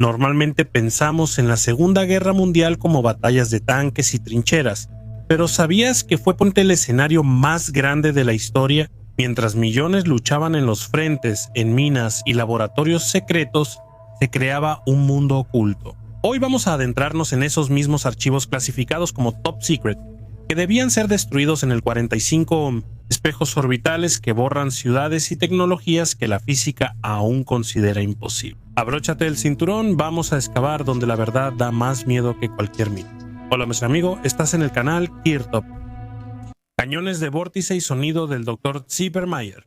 Normalmente pensamos en la Segunda Guerra Mundial como batallas de tanques y trincheras, pero ¿sabías que fue el escenario más grande de la historia? Mientras millones luchaban en los frentes, en minas y laboratorios secretos, se creaba un mundo oculto. Hoy vamos a adentrarnos en esos mismos archivos clasificados como Top Secret, que debían ser destruidos en el 45, espejos orbitales que borran ciudades y tecnologías que la física aún considera imposible. Abróchate el cinturón, vamos a excavar donde la verdad da más miedo que cualquier mito. Hola, nuestro amigo, estás en el canal Kirtop. Cañones de vórtice y sonido del Dr. Zippermeyer.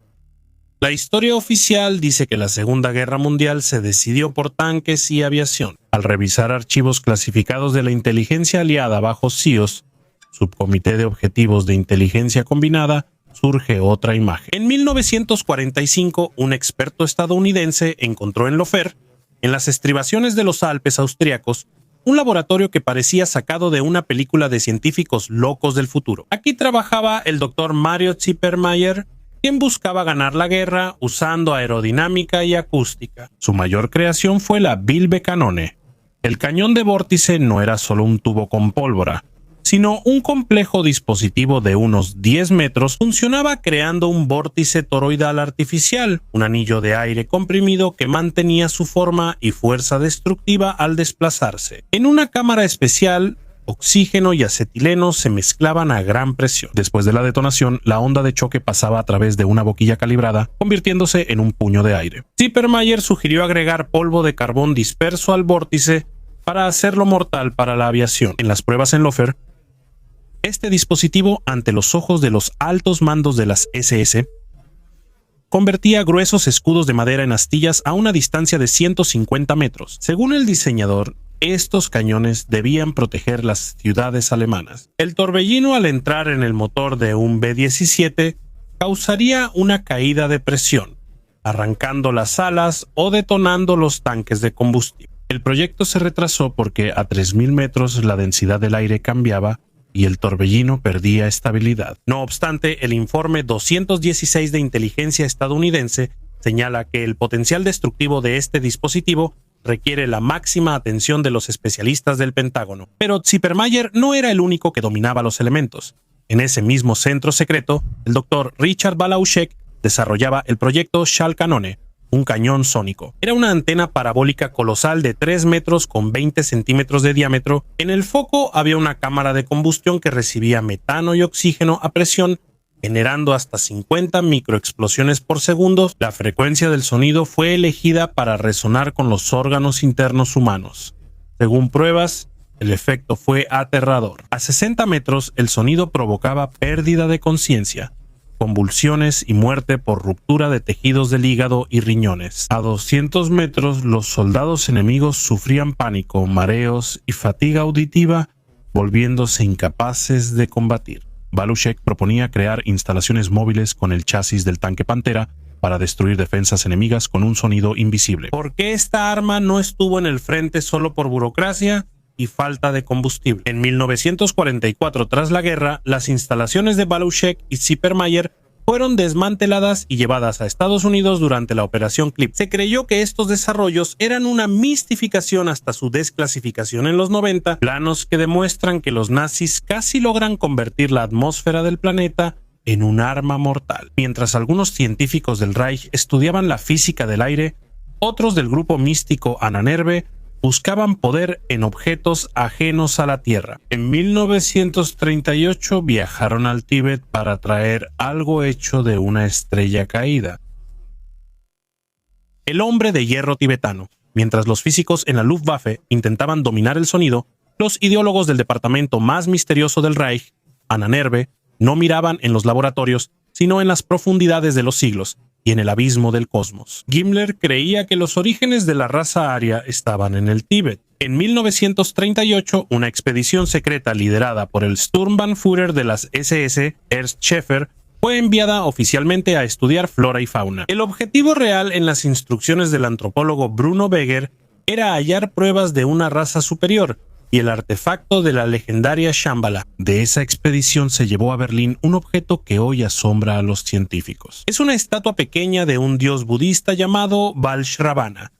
La historia oficial dice que la Segunda Guerra Mundial se decidió por tanques y aviación. Al revisar archivos clasificados de la inteligencia aliada bajo CIOS, Subcomité de Objetivos de Inteligencia Combinada, surge otra imagen. En 1945, un experto estadounidense encontró en Lofer, en las estribaciones de los Alpes austriacos, un laboratorio que parecía sacado de una película de científicos locos del futuro. Aquí trabajaba el Dr. Mario Zippermeyer, quien buscaba ganar la guerra usando aerodinámica y acústica. Su mayor creación fue la Bilbe Canone. El cañón de vórtice no era solo un tubo con pólvora, sino un complejo dispositivo de unos 10 metros. Funcionaba creando un vórtice toroidal artificial, un anillo de aire comprimido que mantenía su forma y fuerza destructiva al desplazarse. En una cámara especial, oxígeno y acetileno se mezclaban a gran presión. Después de la detonación, la onda de choque pasaba a través de una boquilla calibrada, convirtiéndose en un puño de aire. Zippermeyer sugirió agregar polvo de carbón disperso al vórtice para hacerlo mortal para la aviación. En las pruebas en Lofer, este dispositivo, ante los ojos de los altos mandos de las SS, convertía gruesos escudos de madera en astillas a una distancia de 150 metros. Según el diseñador, estos cañones debían proteger las ciudades alemanas. El torbellino, al entrar en el motor de un B-17, causaría una caída de presión, arrancando las alas o detonando los tanques de combustible. El proyecto se retrasó porque a 3.000 metros la densidad del aire cambiaba y el torbellino perdía estabilidad. No obstante, el informe 216 de inteligencia estadounidense señala que el potencial destructivo de este dispositivo requiere la máxima atención de los especialistas del Pentágono. Pero Zippermeyer no era el único que dominaba los elementos. En ese mismo centro secreto, el Dr. Richard Balauschek desarrollaba el proyecto Schallkanone, un cañón sónico. Era una antena parabólica colosal de 3 metros con 20 centímetros de diámetro. En el foco había una cámara de combustión que recibía metano y oxígeno a presión, generando hasta 50 microexplosiones por segundo. La frecuencia del sonido fue elegida para resonar con los órganos internos humanos. Según pruebas, el efecto fue aterrador. A 60 metros, el sonido provocaba pérdida de conciencia, convulsiones y muerte por ruptura de tejidos del hígado y riñones. A 200 metros, los soldados enemigos sufrían pánico, mareos y fatiga auditiva, volviéndose incapaces de combatir. Balauschek proponía crear instalaciones móviles con el chasis del tanque Pantera para destruir defensas enemigas con un sonido invisible. ¿Por qué esta arma no estuvo en el frente solo por burocracia y falta de combustible? En 1944, tras la guerra, las instalaciones de Balauschek y Zippermeyer fueron desmanteladas y llevadas a Estados Unidos durante la Operación Clip. Se creyó que estos desarrollos eran una mistificación hasta su desclasificación en los 90, planos que demuestran que los nazis casi logran convertir la atmósfera del planeta en un arma mortal. Mientras algunos científicos del Reich estudiaban la física del aire, otros del grupo místico Ahnenerbe buscaban poder en objetos ajenos a la Tierra. En 1938 viajaron al Tíbet para traer algo hecho de una estrella caída: el hombre de hierro tibetano. Mientras los físicos en la Luftwaffe intentaban dominar el sonido, los ideólogos del departamento más misterioso del Reich, Ahnenerbe, no miraban en los laboratorios, sino en las profundidades de los siglos y en el abismo del cosmos. Himmler creía que los orígenes de la raza aria estaban en el Tíbet. En 1938, una expedición secreta liderada por el Sturmbannführer de las SS, Ernst Schäfer, fue enviada oficialmente a estudiar flora y fauna. El objetivo real en las instrucciones del antropólogo Bruno Beger era hallar pruebas de una raza superior y el artefacto de la legendaria Shambhala. De esa expedición se llevó a Berlín un objeto que hoy asombra a los científicos. Es una estatua pequeña de un dios budista llamado Valshravana.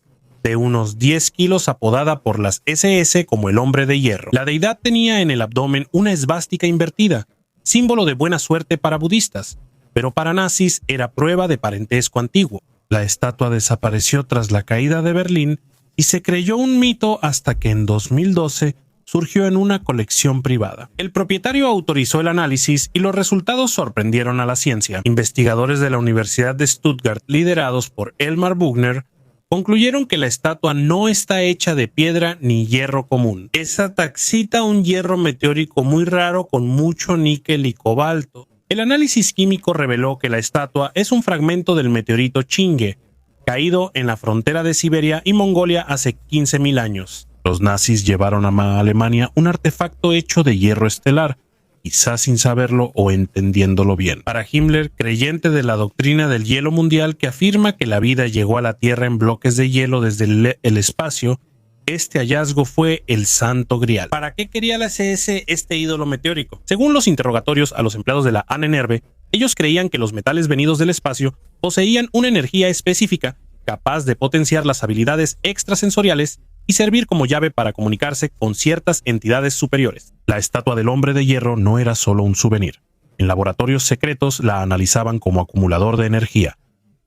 de unos 10 kilos apodada por las SS como el Hombre de Hierro. La deidad tenía en el abdomen una esvástica invertida, símbolo de buena suerte para budistas, pero para nazis era prueba de parentesco antiguo. La estatua desapareció tras la caída de Berlín y se creyó un mito hasta que en 2012 surgió en una colección privada. El propietario autorizó el análisis y los resultados sorprendieron a la ciencia. Investigadores de la Universidad de Stuttgart, liderados por Elmar Bugner, concluyeron que la estatua no está hecha de piedra ni hierro común. Es ataxita, un hierro meteórico muy raro con mucho níquel y cobalto. El análisis químico reveló que la estatua es un fragmento del meteorito Chingue, caído en la frontera de Siberia y Mongolia hace 15.000 años. Los nazis llevaron a Alemania un artefacto hecho de hierro estelar, quizás sin saberlo o entendiéndolo bien. Para Himmler, creyente de la doctrina del hielo mundial que afirma que la vida llegó a la Tierra en bloques de hielo desde el espacio, este hallazgo fue el Santo Grial. ¿Para qué quería la SS este ídolo meteórico? Según los interrogatorios a los empleados de la Ahnenerbe, ellos creían que los metales venidos del espacio poseían una energía específica capaz de potenciar las habilidades extrasensoriales y servir como llave para comunicarse con ciertas entidades superiores. La estatua del Hombre de Hierro no era solo un souvenir. En laboratorios secretos la analizaban como acumulador de energía.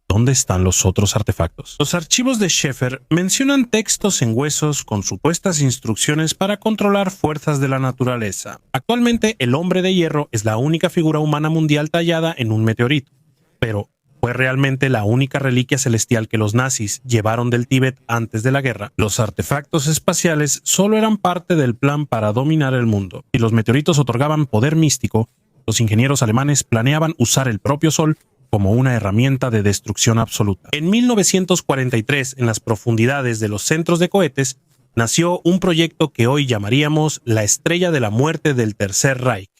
¿Dónde están los otros artefactos? Los archivos de Schaeffer mencionan textos en huesos con supuestas instrucciones para controlar fuerzas de la naturaleza. Actualmente, el Hombre de Hierro es la única figura humana mundial tallada en un meteorito. Pero, ¿fue realmente la única reliquia celestial que los nazis llevaron del Tíbet antes de la guerra? Los artefactos espaciales solo eran parte del plan para dominar el mundo. Si los meteoritos otorgaban poder místico, los ingenieros alemanes planeaban usar el propio Sol como una herramienta de destrucción absoluta. En 1943, en las profundidades de los centros de cohetes, nació un proyecto que hoy llamaríamos la estrella de la muerte del Tercer Reich,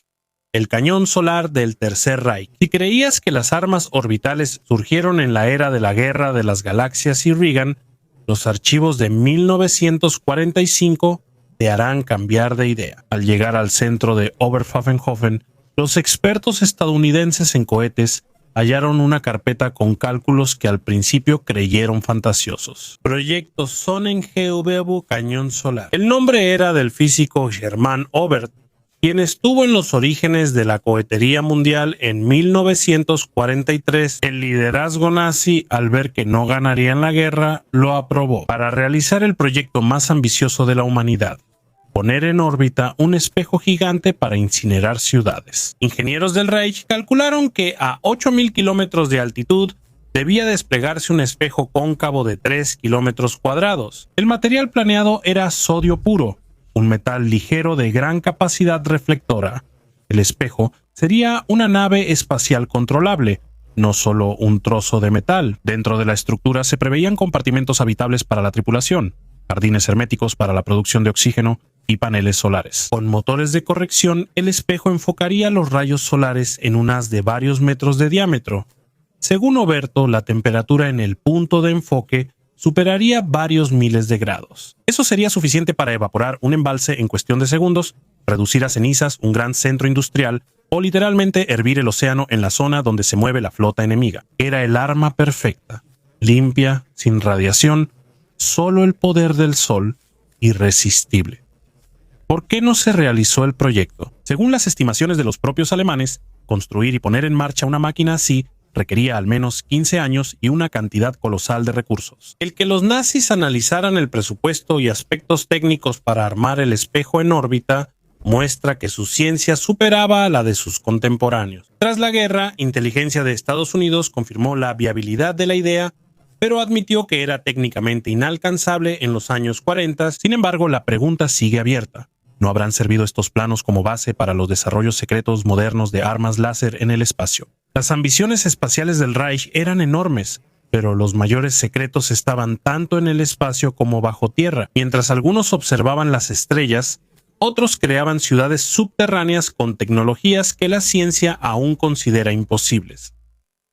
el cañón solar del Tercer Reich. Si creías que las armas orbitales surgieron en la era de la Guerra de las Galaxias y Reagan, los archivos de 1945 te harán cambiar de idea. Al llegar al centro de Oberpfaffenhofen, los expertos estadounidenses en cohetes hallaron una carpeta con cálculos que al principio creyeron fantasiosos. Proyecto Sonnengewehr Cañón Solar. El nombre era del físico Germán Oberth, quien estuvo en los orígenes de la cohetería mundial en 1943. El liderazgo nazi, al ver que no ganarían la guerra, lo aprobó para realizar el proyecto más ambicioso de la humanidad: poner en órbita un espejo gigante para incinerar ciudades. Ingenieros del Reich calcularon que a 8.000 kilómetros de altitud debía desplegarse un espejo cóncavo de 3 kilómetros cuadrados. El material planeado era sodio puro, un metal ligero de gran capacidad reflectora. El espejo sería una nave espacial controlable, no solo un trozo de metal. Dentro de la estructura se preveían compartimentos habitables para la tripulación, jardines herméticos para la producción de oxígeno y paneles solares. Con motores de corrección, el espejo enfocaría los rayos solares en un haz de varios metros de diámetro. Según Oberto, la temperatura en el punto de enfoque superaría varios miles de grados. Eso sería suficiente para evaporar un embalse en cuestión de segundos, reducir a cenizas un gran centro industrial o literalmente hervir el océano en la zona donde se mueve la flota enemiga. Era el arma perfecta, limpia, sin radiación, solo el poder del sol, irresistible. ¿Por qué no se realizó el proyecto? Según las estimaciones de los propios alemanes, construir y poner en marcha una máquina así requería al menos 15 años y una cantidad colosal de recursos. El que los nazis analizaran el presupuesto y aspectos técnicos para armar el espejo en órbita muestra que su ciencia superaba a la de sus contemporáneos. Tras la guerra, inteligencia de Estados Unidos confirmó la viabilidad de la idea, pero admitió que era técnicamente inalcanzable en los años 40. Sin embargo, la pregunta sigue abierta. ¿No habrán servido estos planos como base para los desarrollos secretos modernos de armas láser en el espacio? Las ambiciones espaciales del Reich eran enormes, pero los mayores secretos estaban tanto en el espacio como bajo tierra. Mientras algunos observaban las estrellas, otros creaban ciudades subterráneas con tecnologías que la ciencia aún considera imposibles.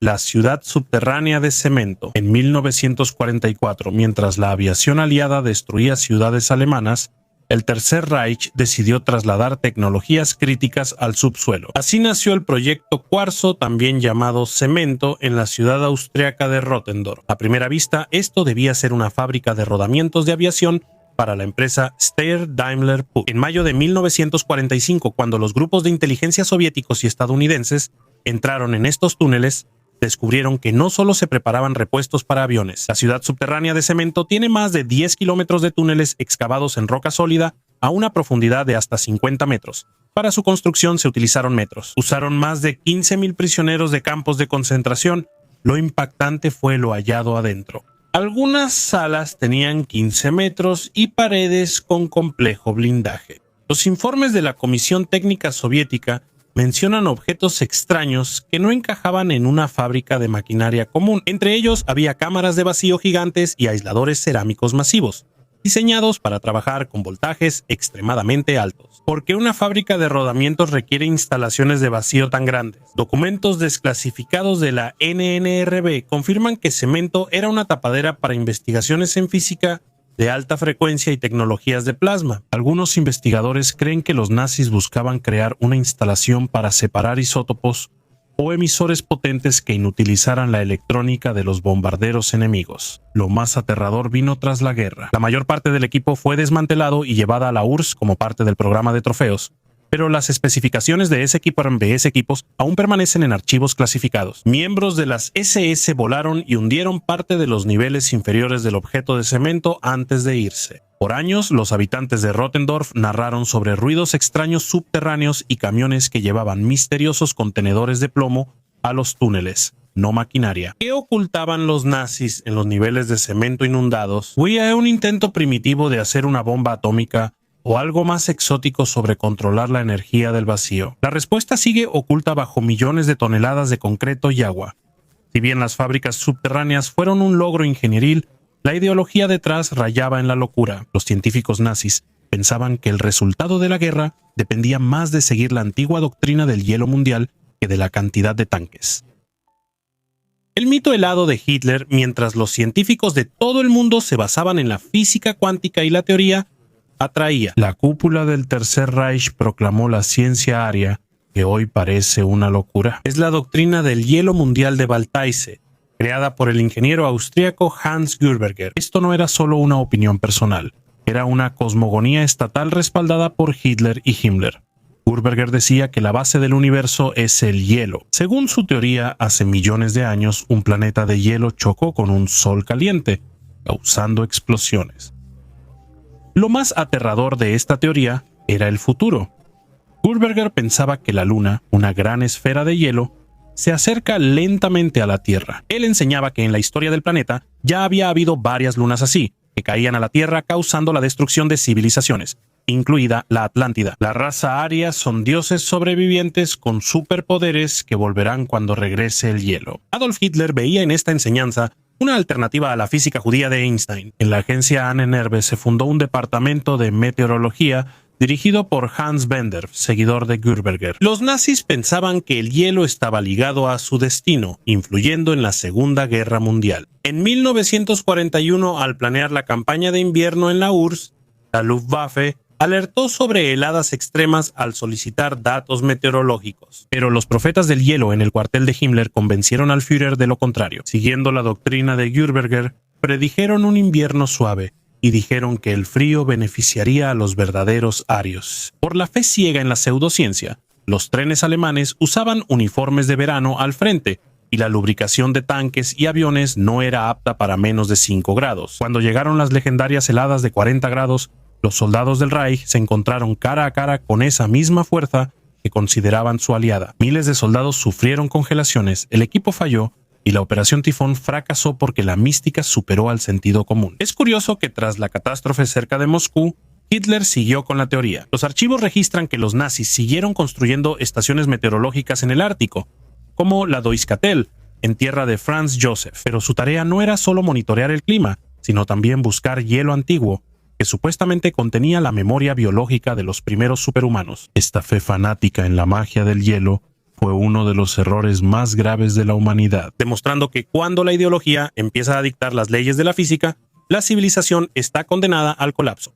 La ciudad subterránea de cemento. En 1944, mientras la aviación aliada destruía ciudades alemanas, el Tercer Reich decidió trasladar tecnologías críticas al subsuelo. Así nació el proyecto Cuarzo, también llamado Cemento, en la ciudad austriaca de Rotterdam. A primera vista, esto debía ser una fábrica de rodamientos de aviación para la empresa Steyr-Daimler-Puch. En mayo de 1945, cuando los grupos de inteligencia soviéticos y estadounidenses entraron en estos túneles, descubrieron que no solo se preparaban repuestos para aviones. La ciudad subterránea de Cemento tiene más de 10 kilómetros de túneles excavados en roca sólida a una profundidad de hasta 50 metros. Para su construcción se utilizaron metros. Usaron más de 15,000 prisioneros de campos de concentración. Lo impactante fue lo hallado adentro. Algunas salas tenían 15 metros y paredes con complejo blindaje. Los informes de la Comisión Técnica Soviética mencionan objetos extraños que no encajaban en una fábrica de maquinaria común. Entre ellos había cámaras de vacío gigantes y aisladores cerámicos masivos, diseñados para trabajar con voltajes extremadamente altos. ¿Por qué una fábrica de rodamientos requiere instalaciones de vacío tan grandes? Documentos desclasificados de la NNRB confirman que Cemento era una tapadera para investigaciones en física de alta frecuencia y tecnologías de plasma. Algunos investigadores creen que los nazis buscaban crear una instalación para separar isótopos o emisores potentes que inutilizaran la electrónica de los bombarderos enemigos. Lo más aterrador vino tras la guerra. La mayor parte del equipo fue desmantelado y llevada a la URSS como parte del programa de trofeos, pero las especificaciones de ese equipos aún permanecen en archivos clasificados. Miembros de las SS volaron y hundieron parte de los niveles inferiores del objeto de Cemento antes de irse. Por años, los habitantes de Rotterdam narraron sobre ruidos extraños subterráneos y camiones que llevaban misteriosos contenedores de plomo a los túneles, no maquinaria. ¿Qué ocultaban los nazis en los niveles de cemento inundados? ¿Fue un intento primitivo de hacer una bomba atómica o algo más exótico sobre controlar la energía del vacío? La respuesta sigue oculta bajo millones de toneladas de concreto y agua. Si bien las fábricas subterráneas fueron un logro ingenieril, la ideología detrás rayaba en la locura. Los científicos nazis pensaban que el resultado de la guerra dependía más de seguir la antigua doctrina del hielo mundial que de la cantidad de tanques. El mito helado de Hitler, mientras los científicos de todo el mundo se basaban en la física cuántica y la teoría, atraía. La cúpula del Tercer Reich proclamó la ciencia aria, que hoy parece una locura. Es la doctrina del hielo mundial de Baltaise, creada por el ingeniero austríaco Hans Gürsberger. Esto no era solo una opinión personal, era una cosmogonía estatal respaldada por Hitler y Himmler. Gürsberger decía que la base del universo es el hielo. Según su teoría, hace millones de años, un planeta de hielo chocó con un sol caliente, causando explosiones. Lo más aterrador de esta teoría era el futuro. Gürsberger pensaba que la Luna, una gran esfera de hielo, se acerca lentamente a la Tierra. Él enseñaba que en la historia del planeta ya había habido varias lunas así, que caían a la Tierra causando la destrucción de civilizaciones, incluida la Atlántida. La raza aria son dioses sobrevivientes con superpoderes que volverán cuando regrese el hielo. Adolf Hitler veía en esta enseñanza una alternativa a la física judía de Einstein. En la agencia Ahnenerbe se fundó un departamento de meteorología dirigido por Hans Bender, seguidor de Gürsberger. Los nazis pensaban que el hielo estaba ligado a su destino, influyendo en la Segunda Guerra Mundial. En 1941, al planear la campaña de invierno en la URSS, la Luftwaffe alertó sobre heladas extremas al solicitar datos meteorológicos. Pero los profetas del hielo en el cuartel de Himmler convencieron al Führer de lo contrario. Siguiendo la doctrina de Gürsberger, predijeron un invierno suave y dijeron que el frío beneficiaría a los verdaderos arios. Por la fe ciega en la pseudociencia, los trenes alemanes usaban uniformes de verano al frente y la lubricación de tanques y aviones no era apta para menos de 5 grados. Cuando llegaron las legendarias heladas de 40 grados, los soldados del Reich se encontraron cara a cara con esa misma fuerza que consideraban su aliada. Miles de soldados sufrieron congelaciones, el equipo falló y la Operación Tifón fracasó porque la mística superó al sentido común. Es curioso que tras la catástrofe cerca de Moscú, Hitler siguió con la teoría. Los archivos registran que los nazis siguieron construyendo estaciones meteorológicas en el Ártico, como la Doiskatel, en tierra de Franz Joseph. Pero su tarea no era solo monitorear el clima, sino también buscar hielo antiguo, que supuestamente contenía la memoria biológica de los primeros superhumanos. Esta fe fanática en la magia del hielo fue uno de los errores más graves de la humanidad, demostrando que cuando la ideología empieza a dictar las leyes de la física, la civilización está condenada al colapso.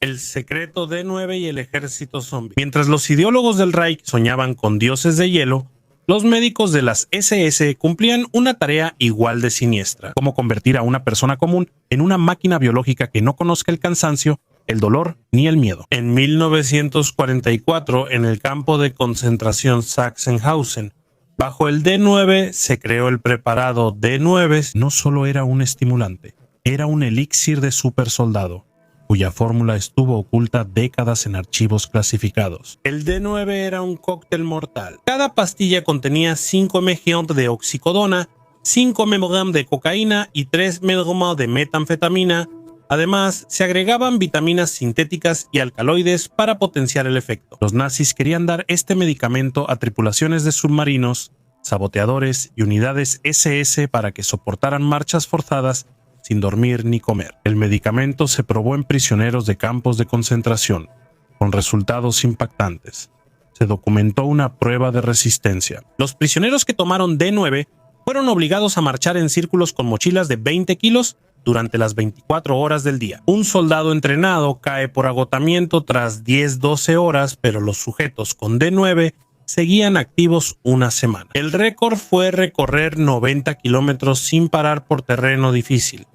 El secreto D9 y el ejército zombie. Mientras los ideólogos del Reich soñaban con dioses de hielo, los médicos de las SS cumplían una tarea igual de siniestra: cómo convertir a una persona común en una máquina biológica que no conozca el cansancio, el dolor ni el miedo. En 1944, en el campo de concentración Sachsenhausen, bajo el D9 se creó el preparado D9. No solo era un estimulante, era un elixir de supersoldado, cuya fórmula estuvo oculta décadas en archivos clasificados. El D9 era un cóctel mortal. Cada pastilla contenía 5 mg de oxicodona, 5 mg de cocaína y 3 mg de metanfetamina. Además, se agregaban vitaminas sintéticas y alcaloides para potenciar el efecto. Los nazis querían dar este medicamento a tripulaciones de submarinos, saboteadores y unidades SS para que soportaran marchas forzadas sin dormir ni comer. El medicamento se probó en prisioneros de campos de concentración, con resultados impactantes. Se documentó una prueba de resistencia. Los prisioneros que tomaron D9 fueron obligados a marchar en círculos con mochilas de 20 kilos durante las 24 horas del día. Un soldado entrenado cae por agotamiento tras 10-12 horas, pero los sujetos con D9 seguían activos una semana. El récord fue recorrer 90 kilómetros sin parar por terreno difícil.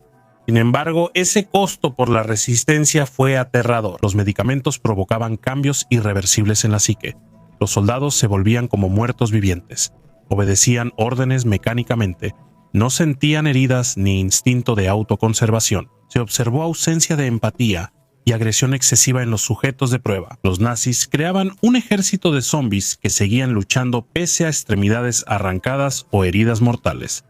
Sin embargo, ese costo por la resistencia fue aterrador. Los medicamentos provocaban cambios irreversibles en la psique. Los soldados se volvían como muertos vivientes. Obedecían órdenes mecánicamente. No sentían heridas ni instinto de autoconservación. Se observó ausencia de empatía y agresión excesiva en los sujetos de prueba. Los nazis creaban un ejército de zombies que seguían luchando pese a extremidades arrancadas o heridas mortales,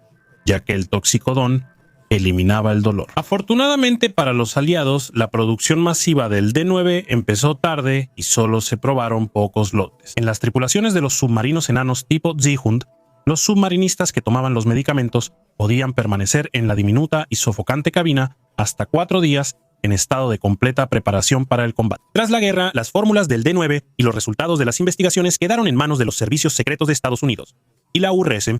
ya que el toxicodón eliminaba el dolor. Afortunadamente para los aliados, la producción masiva del D9 empezó tarde y solo se probaron pocos lotes. En las tripulaciones de los submarinos enanos tipo Seehund, los submarinistas que tomaban los medicamentos podían permanecer en la diminuta y sofocante cabina hasta 4 días en estado de completa preparación para el combate. Tras la guerra, las fórmulas del D9 y los resultados de las investigaciones quedaron en manos de los servicios secretos de Estados Unidos y la URSS.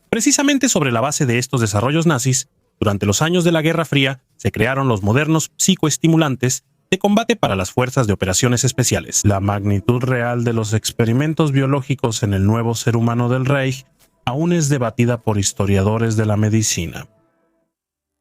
Precisamente sobre la base de estos desarrollos nazis, durante los años de la Guerra Fría, se crearon los modernos psicoestimulantes de combate para las fuerzas de operaciones especiales. La magnitud real de los experimentos biológicos en el nuevo ser humano del Reich aún es debatida por historiadores de la medicina.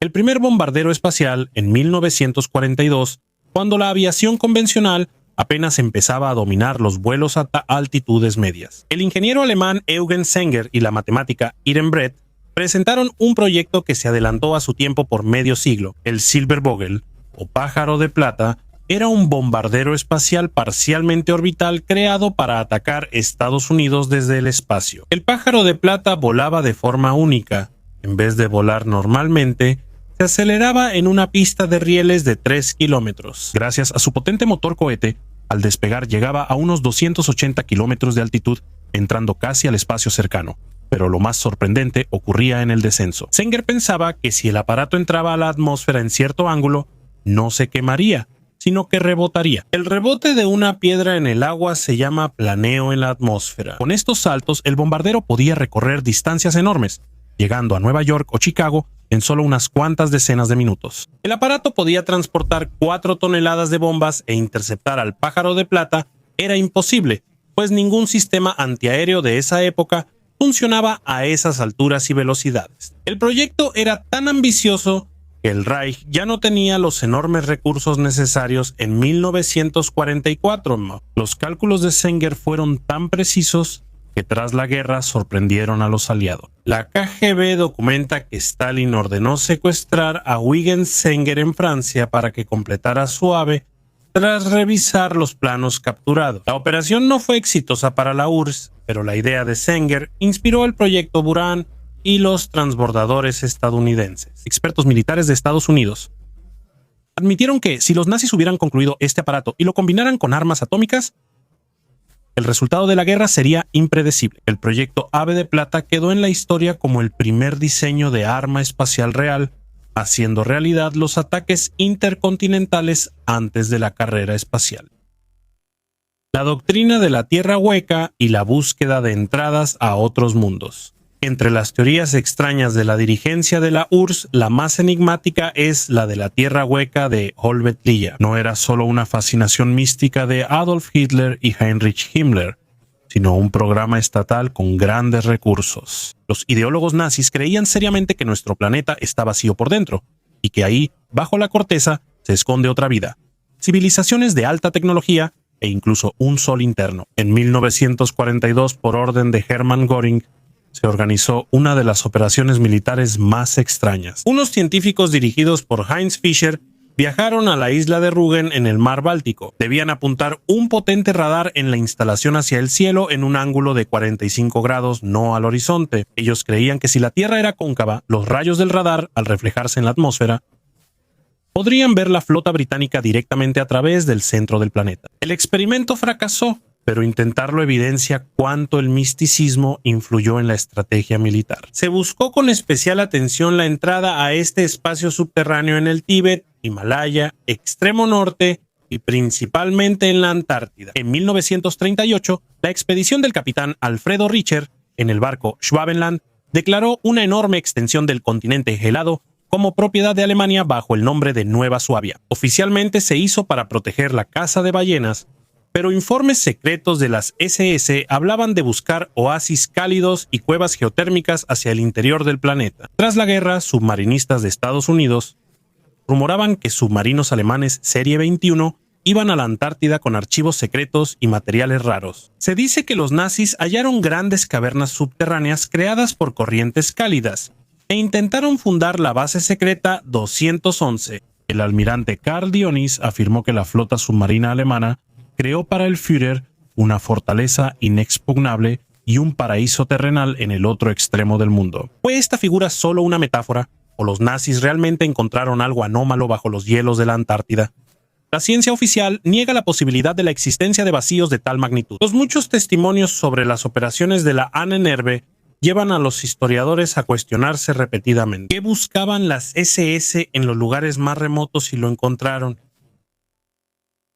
El primer bombardero espacial en 1942, cuando la aviación convencional apenas empezaba a dominar los vuelos a altitudes medias. El ingeniero alemán Eugen Sänger y la matemática Irene Brett presentaron un proyecto que se adelantó a su tiempo por medio siglo. El Silbervogel, o pájaro de plata, era un bombardero espacial parcialmente orbital creado para atacar Estados Unidos desde el espacio. El pájaro de plata volaba de forma única. En vez de volar normalmente, se aceleraba en una pista de rieles de 3 kilómetros. Gracias a su potente motor cohete, al despegar llegaba a unos 280 kilómetros de altitud, entrando casi al espacio cercano. Pero lo más sorprendente ocurría en el descenso. Sänger pensaba que si el aparato entraba a la atmósfera en cierto ángulo, no se quemaría, sino que rebotaría. El rebote de una piedra en el agua se llama planeo en la atmósfera. Con estos saltos, el bombardero podía recorrer distancias enormes, llegando a Nueva York o Chicago en solo unas cuantas decenas de minutos. El aparato podía transportar 4 toneladas de bombas e interceptar al pájaro de plata era imposible, pues ningún sistema antiaéreo de esa época funcionaba a esas alturas y velocidades. El proyecto era tan ambicioso que el Reich ya no tenía los enormes recursos necesarios en 1944. Los cálculos de Sänger fueron tan precisos que tras la guerra sorprendieron a los aliados. La KGB documenta que Stalin ordenó secuestrar a Huygens Sänger en Francia para que completara su AVE tras revisar los planos capturados. La operación no fue exitosa para la URSS, pero la idea de Sänger inspiró el proyecto Buran y los transbordadores estadounidenses. Expertos militares de Estados Unidos admitieron que si los nazis hubieran concluido este aparato y lo combinaran con armas atómicas, el resultado de la guerra sería impredecible. El proyecto Ave de Plata quedó en la historia como el primer diseño de arma espacial real, haciendo realidad los ataques intercontinentales antes de la carrera espacial. La doctrina de la Tierra hueca y la búsqueda de entradas a otros mundos. Entre las teorías extrañas de la dirigencia de la URSS, la más enigmática es la de la tierra hueca de Holvetlia. No era solo una fascinación mística de Adolf Hitler y Heinrich Himmler, sino un programa estatal con grandes recursos. Los ideólogos nazis creían seriamente que nuestro planeta está vacío por dentro, y que ahí, bajo la corteza, se esconde otra vida, civilizaciones de alta tecnología e incluso un sol interno. En 1942, por orden de Hermann Göring, se organizó una de las operaciones militares más extrañas. Unos científicos dirigidos por Heinz Fischer viajaron a la isla de Rügen en el mar Báltico. Debían apuntar un potente radar en la instalación hacia el cielo en un ángulo de 45 grados, no al horizonte. Ellos creían que si la Tierra era cóncava, los rayos del radar, al reflejarse en la atmósfera, podrían ver la flota británica directamente a través del centro del planeta. El experimento fracasó, pero intentarlo evidencia cuánto el misticismo influyó en la estrategia militar. Se buscó con especial atención la entrada a este espacio subterráneo en el Tíbet, Himalaya, extremo norte y principalmente en la Antártida. En 1938, la expedición del capitán Alfredo Richer, en el barco Schwabenland, declaró una enorme extensión del continente helado como propiedad de Alemania bajo el nombre de Nueva Suabia. Oficialmente se hizo para proteger la caza de ballenas, pero informes secretos de las SS hablaban de buscar oasis cálidos y cuevas geotérmicas hacia el interior del planeta. Tras la guerra, submarinistas de Estados Unidos rumoraban que submarinos alemanes Serie 21 iban a la Antártida con archivos secretos y materiales raros. Se dice que los nazis hallaron grandes cavernas subterráneas creadas por corrientes cálidas e intentaron fundar la base secreta 211. El almirante Karl Dionys afirmó que la flota submarina alemana creó para el Führer una fortaleza inexpugnable y un paraíso terrenal en el otro extremo del mundo. ¿Fue esta figura solo una metáfora, o los nazis realmente encontraron algo anómalo bajo los hielos de la Antártida? La ciencia oficial niega la posibilidad de la existencia de vacíos de tal magnitud. Los muchos testimonios sobre las operaciones de la Ahnenerbe llevan a los historiadores a cuestionarse repetidamente. ¿Qué buscaban las SS en los lugares más remotos si lo encontraron?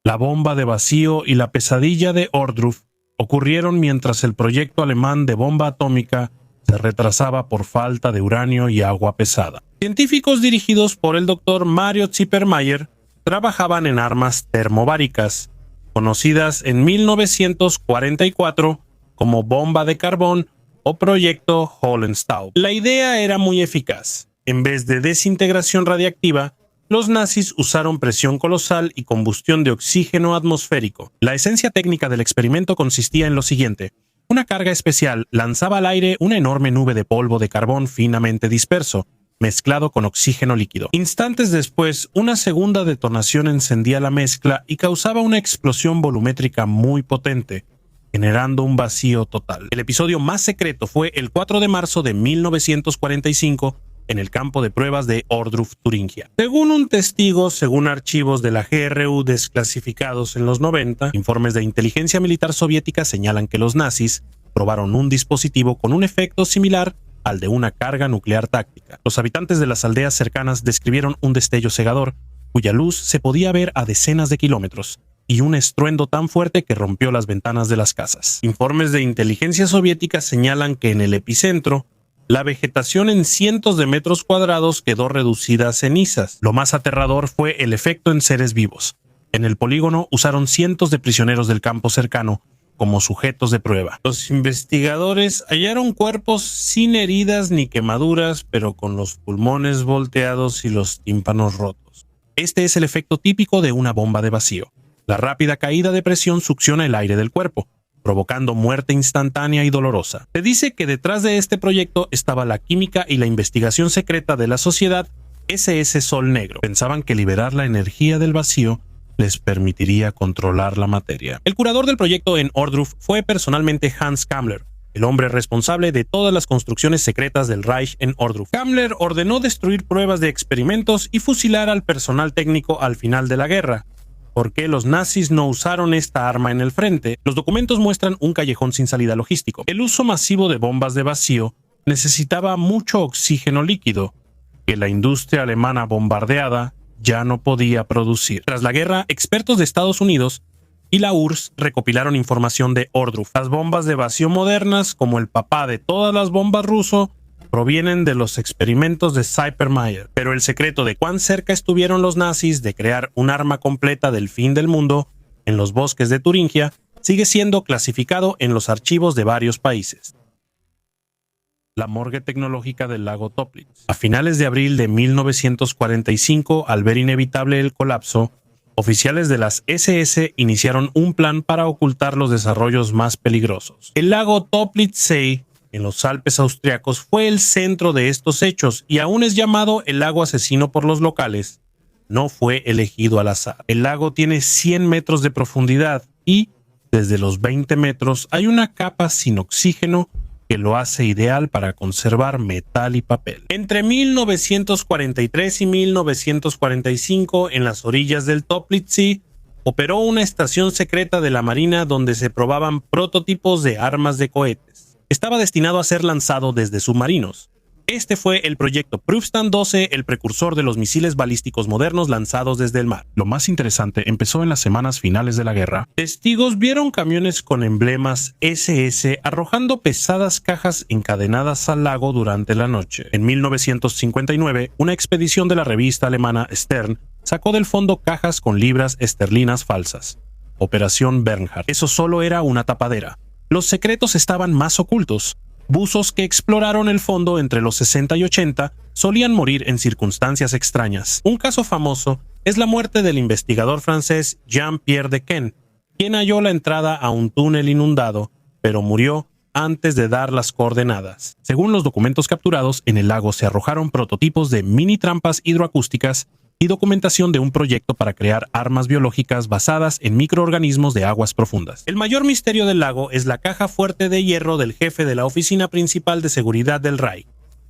La bomba de vacío y la pesadilla de Ohrdruf ocurrieron mientras el proyecto alemán de bomba atómica se retrasaba por falta de uranio y agua pesada. Científicos dirigidos por el Dr. Mario Zippermayer trabajaban en armas termobáricas, conocidas en 1944 como bomba de carbón o proyecto Hollenstaub. La idea era muy eficaz. En vez de desintegración radiactiva, los nazis usaron presión colosal y combustión de oxígeno atmosférico. La esencia técnica del experimento consistía en lo siguiente: una carga especial lanzaba al aire una enorme nube de polvo de carbón finamente disperso, mezclado con oxígeno líquido. Instantes después, una segunda detonación encendía la mezcla y causaba una explosión volumétrica muy potente, generando un vacío total. El episodio más secreto fue el 4 de marzo de 1945, en el campo de pruebas de Ohrdruf, Turingia. Según un testigo, según archivos de la GRU desclasificados en los 90, informes de inteligencia militar soviética señalan que los nazis probaron un dispositivo con un efecto similar al de una carga nuclear táctica. Los habitantes de las aldeas cercanas describieron un destello cegador, cuya luz se podía ver a decenas de kilómetros, y un estruendo tan fuerte que rompió las ventanas de las casas. Informes de inteligencia soviética señalan que en el epicentro, la vegetación en cientos de metros cuadrados quedó reducida a cenizas. Lo más aterrador fue el efecto en seres vivos. En el polígono usaron cientos de prisioneros del campo cercano como sujetos de prueba. Los investigadores hallaron cuerpos sin heridas ni quemaduras, pero con los pulmones volteados y los tímpanos rotos. Este es el efecto típico de una bomba de vacío. La rápida caída de presión succiona el aire del cuerpo, provocando muerte instantánea y dolorosa. Se dice que detrás de este proyecto estaba la química y la investigación secreta de la sociedad SS Sol Negro. Pensaban que liberar la energía del vacío les permitiría controlar la materia. El curador del proyecto en Ohrdruf fue personalmente Hans Kammler, el hombre responsable de todas las construcciones secretas del Reich en Ohrdruf. Kammler ordenó destruir pruebas de experimentos y fusilar al personal técnico al final de la guerra. ¿Por qué los nazis no usaron esta arma en el frente? Los documentos muestran un callejón sin salida logístico. El uso masivo de bombas de vacío necesitaba mucho oxígeno líquido, que la industria alemana bombardeada ya no podía producir. Tras la guerra, expertos de Estados Unidos y la URSS recopilaron información de Ohrdruf. Las bombas de vacío modernas, como el papá de todas las bombas ruso, provienen de los experimentos de Siepermeier. Pero el secreto de cuán cerca estuvieron los nazis de crear un arma completa del fin del mundo en los bosques de Turingia sigue siendo clasificado en los archivos de varios países. La morgue tecnológica del lago Toplitz. A finales de abril de 1945, al ver inevitable el colapso, oficiales de las SS iniciaron un plan para ocultar los desarrollos más peligrosos. El lago Toplitzsee, en los Alpes austriacos, fue el centro de estos hechos y aún es llamado el lago asesino por los locales. No fue elegido al azar. El lago tiene 100 metros de profundidad y, desde los 20 metros, hay una capa sin oxígeno que lo hace ideal para conservar metal y papel. Entre 1943 y 1945, en las orillas del Toplitzsee, operó una estación secreta de la Marina donde se probaban prototipos de armas de cohetes. Estaba destinado a ser lanzado desde submarinos. Este fue el proyecto Prüfstand 12, el precursor de los misiles balísticos modernos lanzados desde el mar. Lo más interesante empezó en las semanas finales de la guerra. Testigos vieron camiones con emblemas SS arrojando pesadas cajas encadenadas al lago durante la noche. En 1959, una expedición de la revista alemana Stern sacó del fondo cajas con libras esterlinas falsas. Operación Bernhard. Eso solo era una tapadera. Los secretos estaban más ocultos. Buzos que exploraron el fondo entre los 60 y 80 solían morir en circunstancias extrañas. Un caso famoso es la muerte del investigador francés Jean-Pierre Dequesne, quien halló la entrada a un túnel inundado, pero murió antes de dar las coordenadas. Según los documentos capturados, en el lago se arrojaron prototipos de mini trampas hidroacústicas y documentación de un proyecto para crear armas biológicas basadas en microorganismos de aguas profundas. El mayor misterio del lago es la caja fuerte de hierro del jefe de la Oficina Principal de Seguridad del Reich,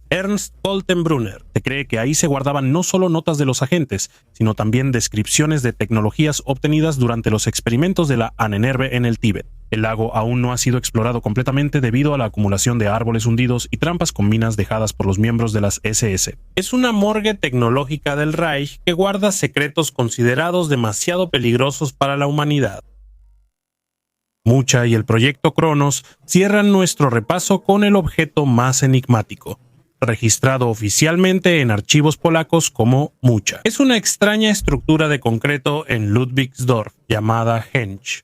Ernst Koltenbrunner. Se cree que ahí se guardaban no solo notas de los agentes, sino también descripciones de tecnologías obtenidas durante los experimentos de la Ahnenerbe en el Tíbet. El lago aún no ha sido explorado completamente debido a la acumulación de árboles hundidos y trampas con minas dejadas por los miembros de las SS. Es una morgue tecnológica del Reich que guarda secretos considerados demasiado peligrosos para la humanidad. Mucha y el proyecto Cronos cierran nuestro repaso con el objeto más enigmático, registrado oficialmente en archivos polacos como Mucha. Es una extraña estructura de concreto en Ludwigsdorf llamada Hensch.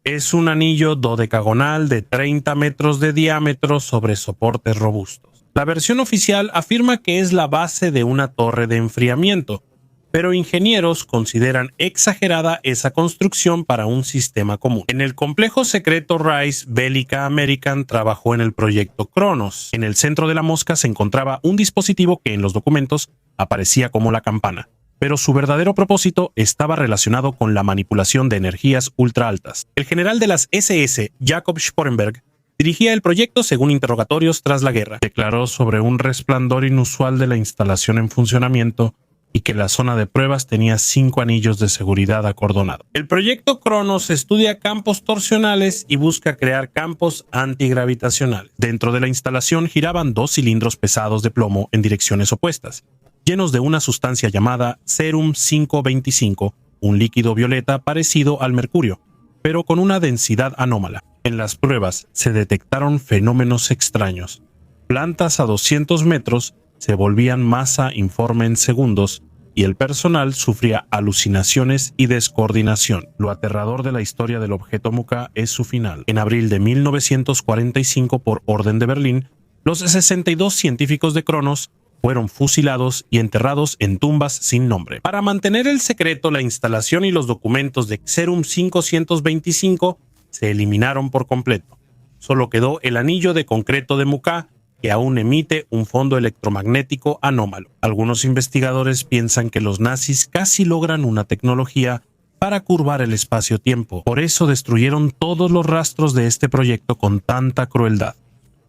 Es un anillo dodecagonal de 30 metros de diámetro sobre soportes robustos. La versión oficial afirma que es la base de una torre de enfriamiento, pero ingenieros consideran exagerada esa construcción para un sistema común. En el complejo secreto Rice Bellica American trabajó en el proyecto Cronos. En el centro de la mosca se encontraba un dispositivo que en los documentos aparecía como la campana, pero su verdadero propósito estaba relacionado con la manipulación de energías ultra altas. El general de las SS, Jakob Sporenberg, dirigía el proyecto según interrogatorios tras la guerra. Declaró sobre un resplandor inusual de la instalación en funcionamiento y que la zona de pruebas tenía 5 anillos de seguridad acordonados. El proyecto Cronos estudia campos torsionales y busca crear campos antigravitacionales. Dentro de la instalación giraban 2 cilindros pesados de plomo en direcciones opuestas, llenos de una sustancia llamada Serum 525, un líquido violeta parecido al mercurio, pero con una densidad anómala. En las pruebas se detectaron fenómenos extraños. Plantas a 200 metros se volvían masa informe en segundos y el personal sufría alucinaciones y descoordinación. Lo aterrador de la historia del objeto Mucha es su final. En abril de 1945, por orden de Berlín, los 62 científicos de Cronos fueron fusilados y enterrados en tumbas sin nombre. Para mantener el secreto, la instalación y los documentos de Serum 525 se eliminaron por completo. Solo quedó el anillo de concreto de Mucha, que aún emite un fondo electromagnético anómalo. Algunos investigadores piensan que los nazis casi logran una tecnología para curvar el espacio-tiempo. Por eso destruyeron todos los rastros de este proyecto con tanta crueldad.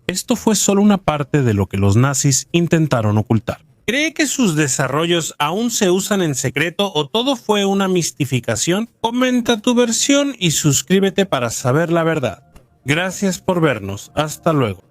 Esto fue solo una parte de lo que los nazis intentaron ocultar. ¿Cree que sus desarrollos aún se usan en secreto o todo fue una mistificación? Comenta tu versión y suscríbete para saber la verdad. Gracias por vernos. Hasta luego.